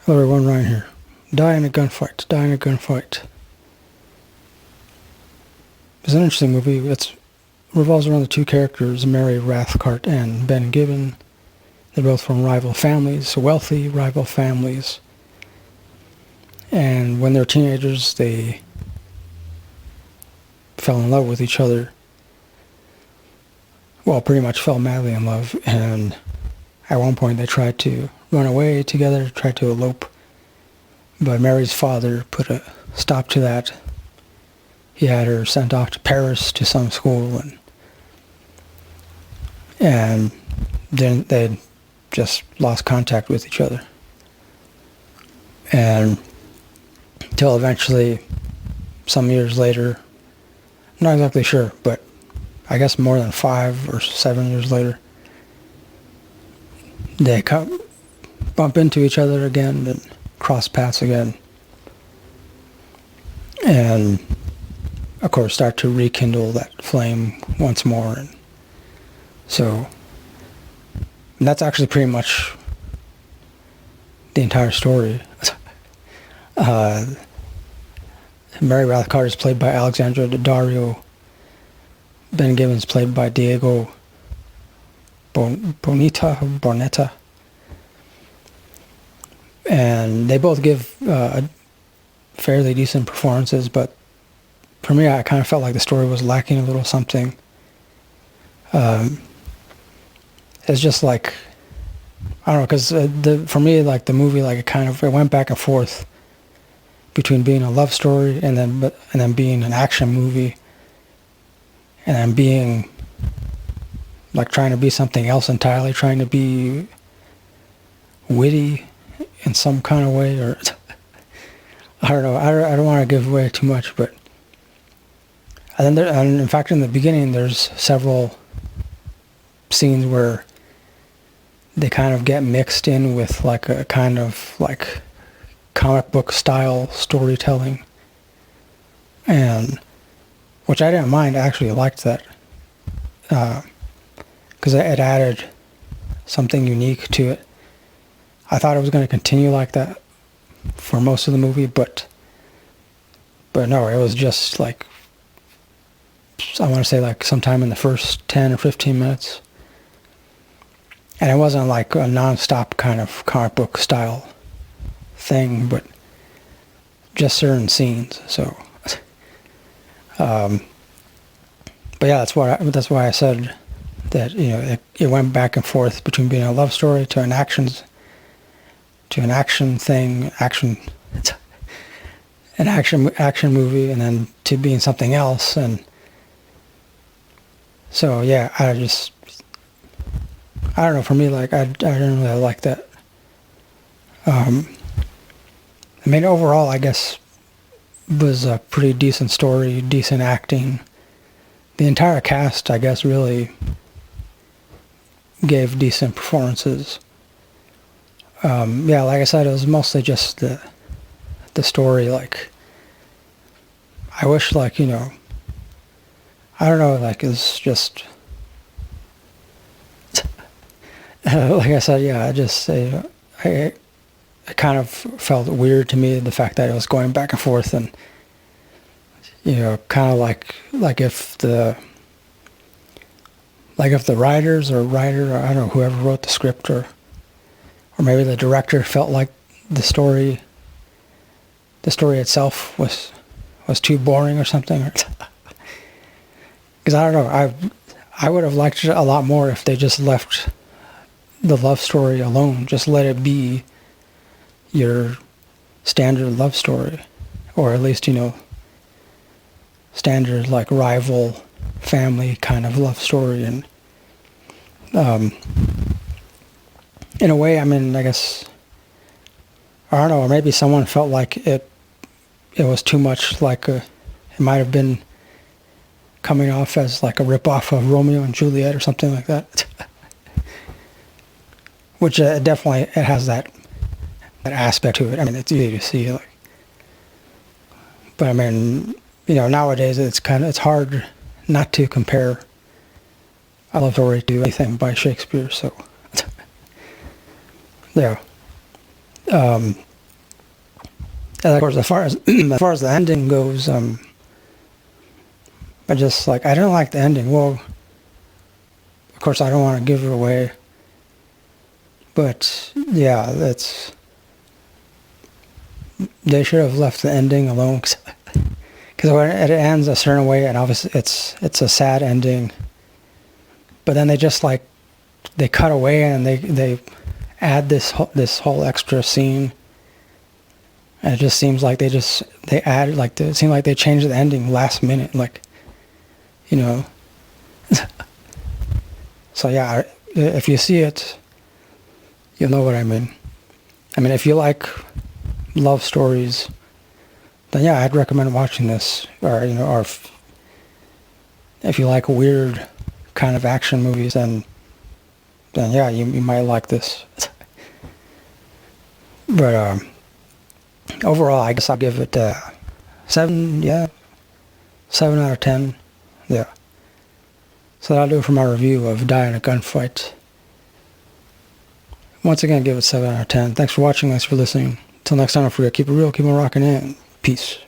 Hello everyone, Ryan here. Die in a gunfight. Die in a gunfight. It's an interesting movie. It revolves around the two characters, Mary Rathcart and Ben Gibbon. They're both from rival families, wealthy rival families. And when they're teenagers, they fell in love with each other. Well, pretty much fell madly in love. And at one point they tried to run away together, tried to elope. But Mary's father put a stop to that. He had her sent off to Paris to some school, and then they just lost contact with each other. And until eventually, some years later, I'm not exactly sure, but I guess more than 5 or 7 years later, they bump into each other again and cross paths again. And of course start to rekindle that flame once more. And so that's actually pretty much the entire story. Mary Rathcart is played by Alexandra Daddario. Ben Gibbons played by Diego Boneta. And they both give fairly decent performances, but for me, I kind of felt like the story was lacking a little something. It's just like, I don't know, because for me, like the movie, like it went back and forth between being a love story and then being an action movie, and then being like trying to be something else entirely, trying to be witty in some kind of way, or I don't know. I don't want to give away too much, but and in fact, in the beginning, there's several scenes where they kind of get mixed in with like a kind of like comic book style storytelling, and which I didn't mind. I actually liked that because it added something unique to it. I thought it was going to continue like that for most of the movie, but no, it was just like, I want to say like sometime in the first 10 or 15 minutes. And it wasn't like a non-stop kind of comic book style thing, but just certain scenes. So, but yeah, that's why I said that, you know, it went back and forth between being a love story to an action movie, and then to being something else. And so yeah, I don't know, for me, like I didn't really like that. I mean, overall, I guess was a pretty decent story, decent acting. The entire cast, I guess, really gave decent performances. Yeah, like I said, it was mostly just the story. Like, I wish, like, you know, I don't know, like, it's just like I said, yeah, it kind of felt weird to me, the fact that it was going back and forth, and, you know, kind of like if the writers or writer, or I don't know, whoever wrote the script, or maybe the director felt like the story itself was too boring or something. Because I don't know, I would have liked it a lot more if they just left the love story alone. Just let it be your standard love story, or at least, you know, standard like rival family kind of love story. And in a way, I mean, I guess, I don't know, or maybe someone felt like it was too much like it might have been coming off as like a ripoff of Romeo and Juliet or something like that. Which definitely it has that aspect to it. I mean, it's easy to see, like, but I mean, you know, nowadays it's hard not to compare a love story to anything by Shakespeare. So yeah, And of course, as far as as far as the ending goes, I just like I didn't like the ending. Well, of course, I don't want to give it away, but yeah, they should have left the ending alone because when it ends a certain way, and obviously it's a sad ending. But then they just like they cut away and they add this whole extra scene. And it just seems like they added like it seemed like they changed the ending last minute, like, you know. So yeah, if you see it, you'll know what I mean. I mean, if you like love stories, then yeah, I'd recommend watching this. Or if you like weird kind of action movies, then yeah, you might like this. But overall, I guess I'll give it 7. Yeah, 7 out of 10. Yeah. So that'll do it for my review of Die in a Gunfight. Once again, give it 7 out of 10. Thanks for watching. Thanks for listening. Until next time, don't forget, keep it real, keep on rocking in. Peace.